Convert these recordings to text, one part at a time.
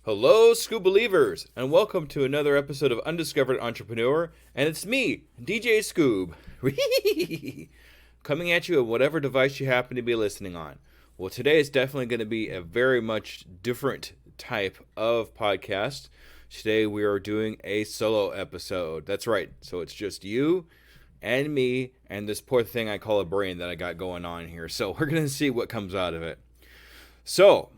Hello, Skoobelievers, and welcome to another episode of Undiscovered Entrepreneur. And it's me, DJ Skoob, coming at you on whatever device you happen to be listening on. Well, today is definitely going to be a very much different type of podcast. Today we are doing a solo episode. That's right. So it's just you and me and this poor thing I call a brain that I got going on here. So we're going to see what comes out of it. So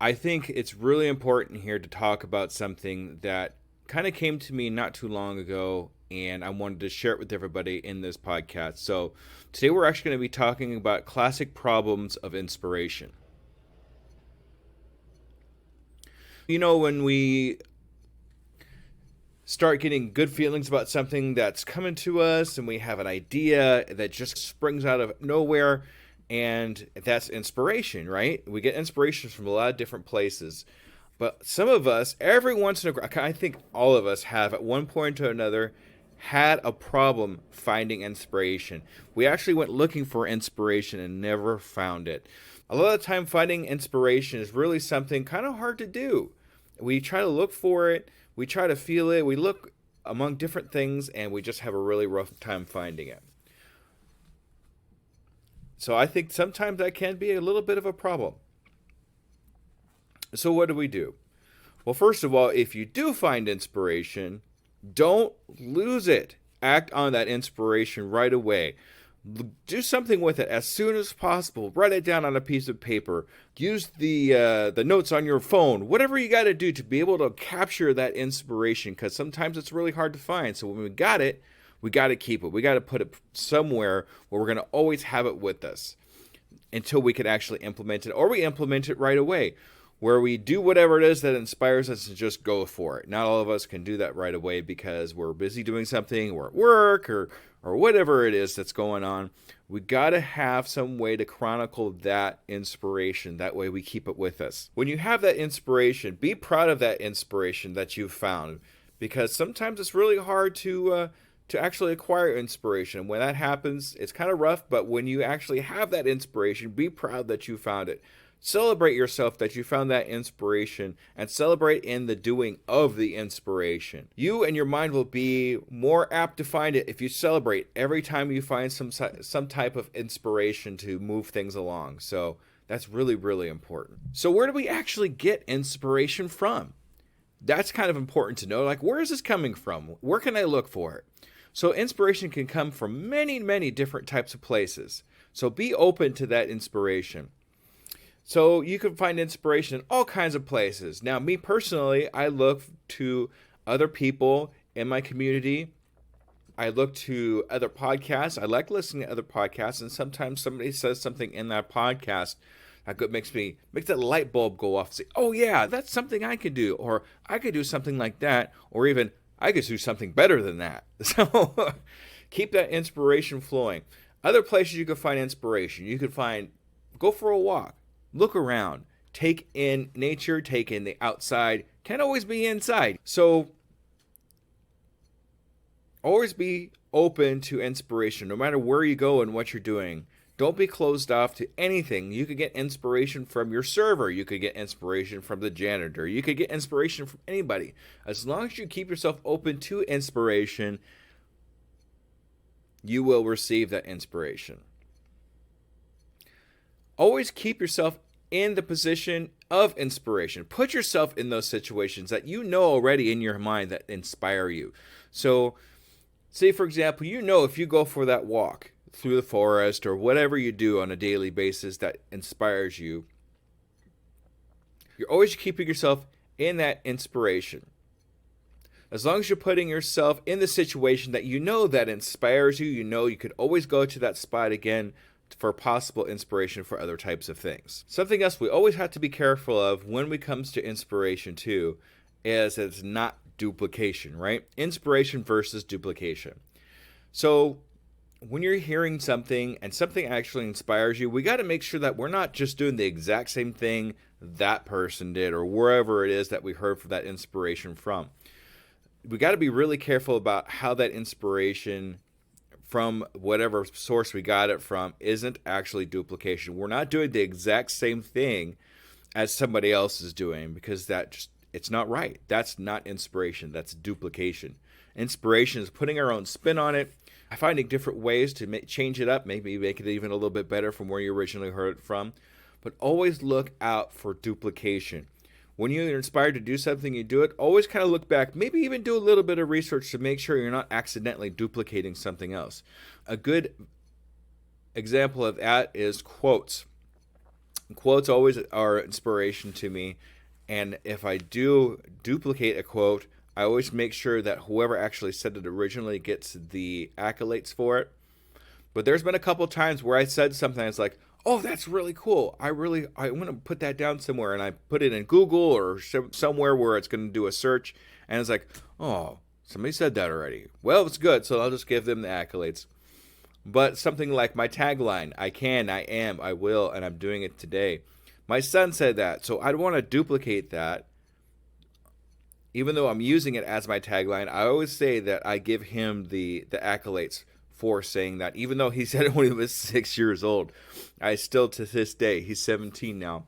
I think it's really important here to talk about something that kind of came to me not too long ago, and I wanted to share it with everybody in this podcast. So today we're actually going to be talking about classic problems of inspiration. You know, when we start getting good feelings about something that's coming to us and we have an idea that just springs out of nowhere, and that's inspiration, right? We get inspiration from a lot of different places. But some of us, every once in a while, I think all of us have at one point or another had a problem finding inspiration. We actually went looking for inspiration and never found it. A lot of the time finding inspiration is really something kind of hard to do. We try to look for it, we try to feel it, we look among different things, and we just have a really rough time finding it. So I think sometimes that can be a little bit of a problem. So what do we do? Well, first of all, if you do find inspiration, don't lose it. Act on that inspiration right away. Do something with it as soon as possible. Write it down on a piece of paper. Use the notes on your phone. Whatever you got to do to be able to capture that inspiration, because sometimes it's really hard to find. So when we got it, we got to keep it. We got to put it somewhere where we're going to always have it with us until we can actually implement it, or we implement it right away, where we do whatever it is that inspires us and just go for it. Not all of us can do that right away because we're busy doing something, we're at work, or whatever it is that's going on. We got to have some way to chronicle that inspiration. That way we keep it with us. When you have that inspiration, be proud of that inspiration that you've found, because sometimes it's really hard to actually acquire inspiration. When that happens, it's kind of rough, but when you actually have that inspiration, be proud that you found it. Celebrate yourself that you found that inspiration, and celebrate in the doing of the inspiration. You and your mind will be more apt to find it if you celebrate every time you find some type of inspiration to move things along. So that's really, really important. So where do we actually get inspiration from? That's kind of important to know. Like, where is this coming from? Where can I look for it? So inspiration can come from many, many different types of places. So be open to that inspiration. So you can find inspiration in all kinds of places. Now, me personally, I look to other people in my community. I look to other podcasts. I like listening to other podcasts, and sometimes somebody says something in that podcast that makes that light bulb go off and say, oh yeah, that's something I could do, or I could do something like that, or even I could do something better than that. So keep that inspiration flowing. Other places you can find inspiration. You could go for a walk, look around, take in nature, take in the outside. Can't always be inside. So always be open to inspiration, no matter where you go and what you're doing. Don't be closed off to anything. You could get inspiration from your server. You could get inspiration from the janitor. You could get inspiration from anybody. As long as you keep yourself open to inspiration, you will receive that inspiration. Always keep yourself in the position of inspiration. Put yourself in those situations that you know already in your mind that inspire you. So, say for example, if you go for that walk through the forest or whatever you do on a daily basis that inspires you, you're always keeping yourself in that inspiration. As long as you're putting yourself in the situation that you know that inspires you, you could always go to that spot again for possible inspiration for other types of things. Something else we always have to be careful of when it comes to inspiration too is that it's not duplication, right? Inspiration versus duplication. So when you're hearing something and something actually inspires you, we got to make sure that we're not just doing the exact same thing that person did or wherever it is that we heard for that inspiration from. We got to be really careful about how that inspiration from whatever source we got it from isn't actually duplication. We're not doing the exact same thing as somebody else is doing, because that just it's not right. That's not inspiration. That's duplication. Inspiration is putting our own spin on it, finding different ways to change it up, maybe make it even a little bit better from where you originally heard it from. But always look out for duplication. When you're inspired to do something, you do it. Always kind of look back, maybe even do a little bit of research to make sure you're not accidentally duplicating something else. A good example of that is quotes. Quotes always are inspiration to me. And if I do duplicate a quote, I always make sure that whoever actually said it originally gets the accolades for it. But there's been a couple times where I said something that's like, oh, that's really cool. I want to put that down somewhere. And I put it in Google or somewhere where it's going to do a search. And it's like, oh, somebody said that already. Well, it's good. So I'll just give them the accolades. But something like my tagline, I can, I am, I will, and I'm doing it today. My son said that, so I don't want to duplicate that. Even though I'm using it as my tagline, I always say that I give him the accolades for saying that. Even though he said it when he was 6 years old, I still, to this day, he's 17 now,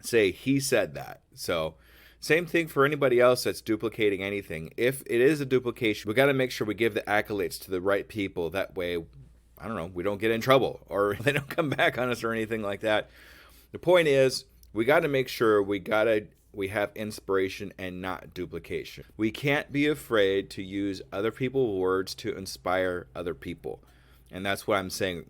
say he said that. So same thing for anybody else that's duplicating anything. If it is a duplication, we got to make sure we give the accolades to the right people. That way, I don't know, we don't get in trouble or they don't come back on us or anything like that. The point is, we got to make sure we have inspiration and not duplication. We can't be afraid to use other people's words to inspire other people. And that's what I'm saying.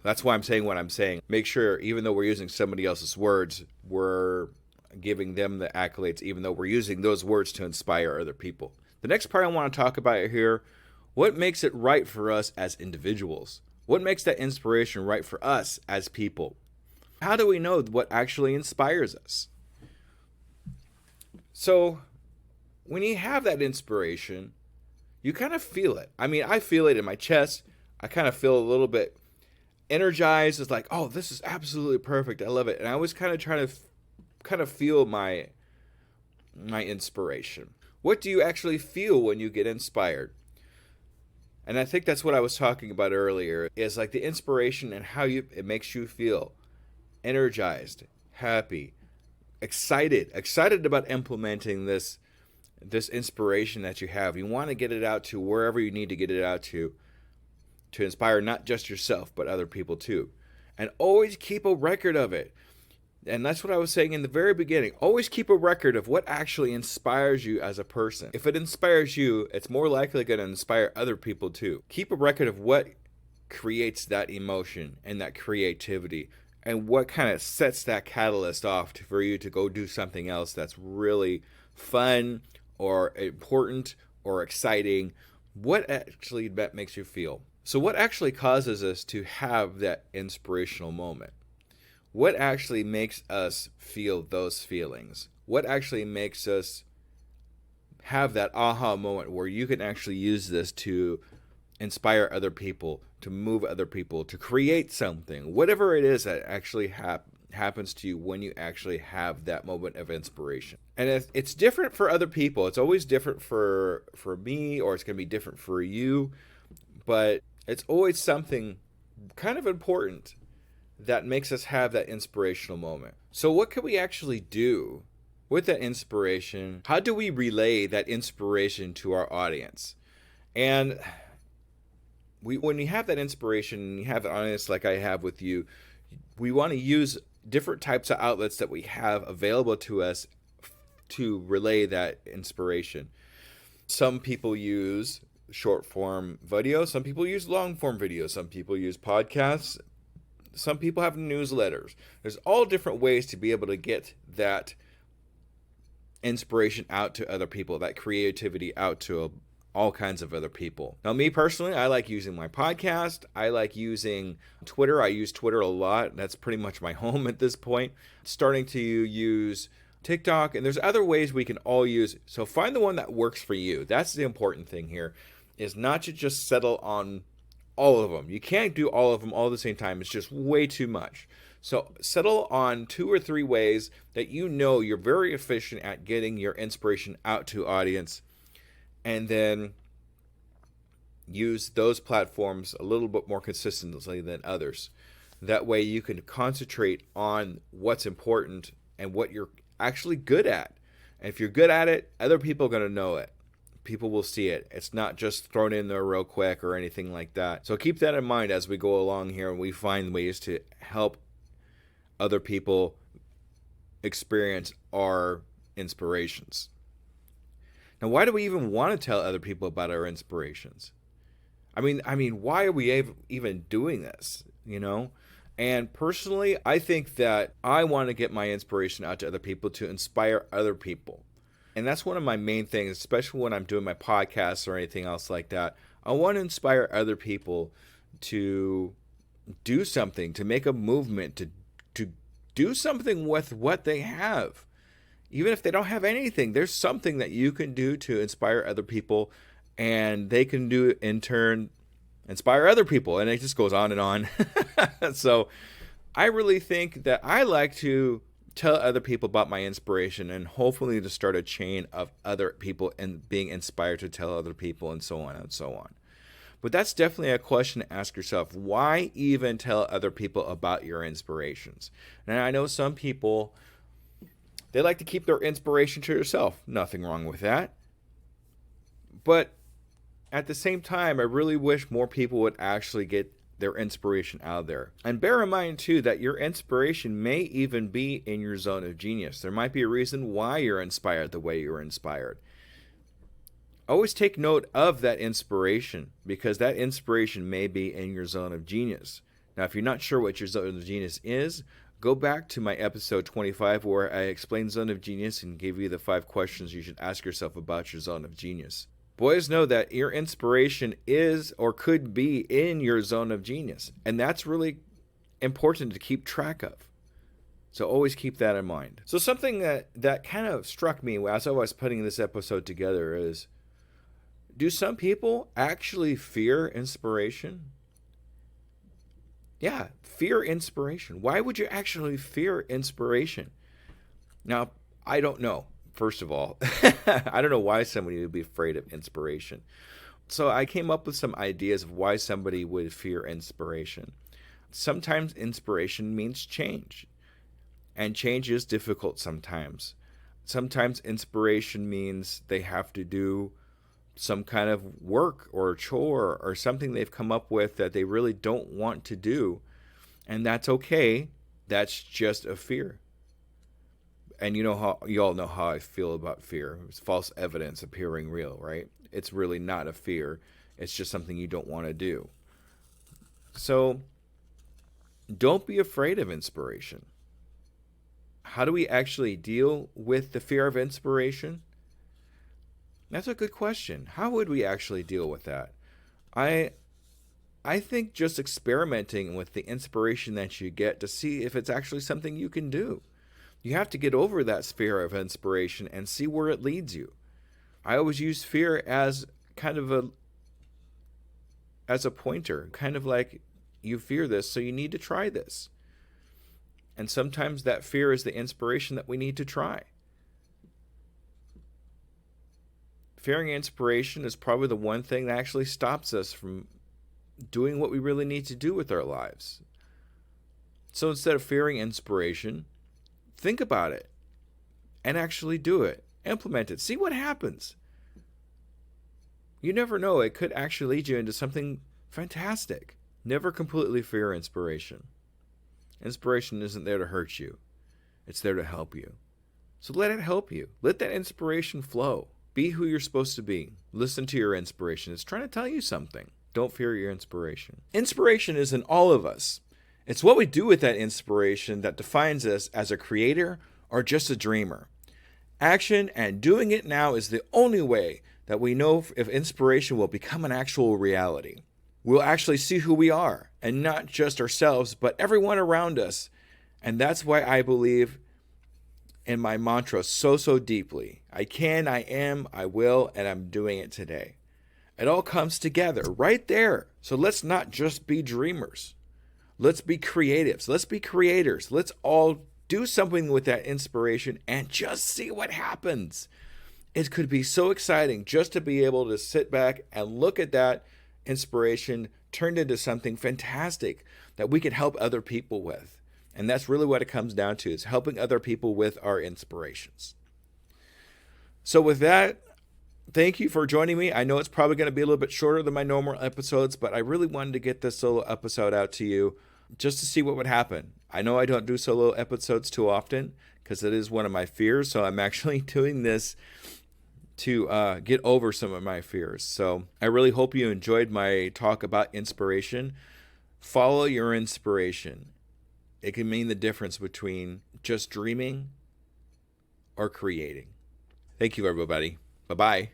That's why I'm saying what I'm saying. Make sure, even though we're using somebody else's words, we're giving them the accolades, even though we're using those words to inspire other people. The next part I want to talk about here, what makes it right for us as individuals? What makes that inspiration right for us as people? How do we know what actually inspires us? So when you have that inspiration, you kind of feel it. I mean, I feel it in my chest. I kind of feel a little bit energized. It's like, oh, this is absolutely perfect. I love it. And I always kind of try to feel my inspiration. What do you actually feel when you get inspired? And I think that's what I was talking about earlier, is like the inspiration and how it makes you feel energized, happy, excited about implementing this inspiration that you have. You want to get it out to wherever you need to get it out to inspire not just yourself, but other people too. And always keep a record of it. And that's what I was saying in the very beginning. Always keep a record of what actually inspires you as a person. If it inspires you, it's more likely going to inspire other people too. Keep a record of what creates that emotion and that creativity, and what kind of sets that catalyst off for you to go do something else that's really fun or important or exciting. What actually that makes you feel? So what actually causes us to have that inspirational moment? What actually makes us feel those feelings? What actually makes us have that aha moment where you can actually use this to inspire other people, to move other people, to create something, whatever it is that actually happens to you when you actually have that moment of inspiration. And it's different for other people. It's always different for me, or it's going to be different for you, but it's always something kind of important that makes us have that inspirational moment. So what can we actually do with that inspiration? How do we relay that inspiration to our audience? And when you have that inspiration and you have that audience like I have with you, we want to use different types of outlets that we have available to us to relay that inspiration. Some people use short form video, some people use long form video, some people use podcasts, some people have newsletters. There's all different ways to be able to get that inspiration out to other people, that creativity out to all kinds of other people. Now, me personally, I like using my podcast. I like using Twitter. I use Twitter a lot. That's pretty much my home at this point. Starting to use TikTok, and there's other ways we can all use. So find the one that works for you. That's the important thing here, is not to just settle on all of them. You can't do all of them all at the same time. It's just way too much. So settle on 2 or 3 ways that you know you're very efficient at getting your inspiration out to audience, and then use those platforms a little bit more consistently than others. That way you can concentrate on what's important and what you're actually good at. And if you're good at it, other people are going to know it. People will see it. It's not just thrown in there real quick or anything like that. So keep that in mind as we go along here and we find ways to help other people experience our inspirations. Now, why do we even want to tell other people about our inspirations? I mean, why are we even doing this, you know? And personally, I think that I want to get my inspiration out to other people to inspire other people. And that's one of my main things, especially when I'm doing my podcasts or anything else like that. I want to inspire other people to do something, to make a movement, to do something with what they have. Even if they don't have anything, there's something that you can do to inspire other people, and they can do, in turn, inspire other people. And it just goes on and on. So I really think that I like to tell other people about my inspiration and hopefully to start a chain of other people and being inspired to tell other people and so on and so on. But that's definitely a question to ask yourself. Why even tell other people about your inspirations? And I know some people, they like to keep their inspiration to yourself. Nothing wrong with that. But at the same time, I really wish more people would actually get their inspiration out there. And bear in mind, too, that your inspiration may even be in your zone of genius. There might be a reason why you're inspired the way you're inspired. Always take note of that inspiration, because that inspiration may be in your zone of genius. Now, if you're not sure what your zone of genius is, go back to my episode 25 where I explained zone of genius and gave you the 5 questions you should ask yourself about your zone of genius. Boys, know that your inspiration is or could be in your zone of genius. And that's really important to keep track of. So always keep that in mind. So something that kind of struck me as I was putting this episode together is, do some people actually fear inspiration? Yeah, fear inspiration. Why would you actually fear inspiration? Now, I don't know. First of all, I don't know why somebody would be afraid of inspiration. So I came up with some ideas of why somebody would fear inspiration. Sometimes inspiration means change, and change is difficult sometimes. Sometimes inspiration means they have to do some kind of work or chore or something they've come up with that they really don't want to do, and that's okay. That's just a fear. And you all know how I feel about fear. It's false evidence appearing real, right? It's really not a fear. It's just something you don't want to do. So don't be afraid of inspiration. How do we actually deal with the fear of inspiration? That's a good question. How would we actually deal with that? I think just experimenting with the inspiration that you get to see if it's actually something you can do. You have to get over that sphere of inspiration and see where it leads you. I always use fear as kind of a pointer, kind of like, you fear this, so you need to try this. And sometimes that fear is the inspiration that we need to try. Fearing inspiration is probably the one thing that actually stops us from doing what we really need to do with our lives. So instead of fearing inspiration, think about it and actually do it. Implement it. See what happens. You never know. It could actually lead you into something fantastic. Never completely fear inspiration. Inspiration isn't there to hurt you. It's there to help you. So let it help you. Let that inspiration flow. Be who you're supposed to be. Listen to your inspiration. It's trying to tell you something. Don't fear your inspiration. Inspiration is in all of us. It's what we do with that inspiration that defines us as a creator or just a dreamer. Action and doing it now is the only way that we know if inspiration will become an actual reality. We'll actually see who we are, and not just ourselves, but everyone around us. And that's why I believe in my mantra so deeply. I can, I am, I will, and I'm doing it today. It all comes together right there. So let's not just be dreamers. Let's be creatives. Let's be creators. Let's all do something with that inspiration and just see what happens. It could be so exciting just to be able to sit back and look at that inspiration turned into something fantastic that we can help other people with. And that's really what it comes down to, is helping other people with our inspirations. So with that, thank you for joining me. I know it's probably going to be a little bit shorter than my normal episodes, but I really wanted to get this solo episode out to you just to see what would happen. I know I don't do solo episodes too often because it is one of my fears, so I'm actually doing this to get over some of my fears. So I really hope you enjoyed my talk about inspiration. Follow your inspiration. It can mean the difference between just dreaming or creating. Thank you, everybody. Bye-bye.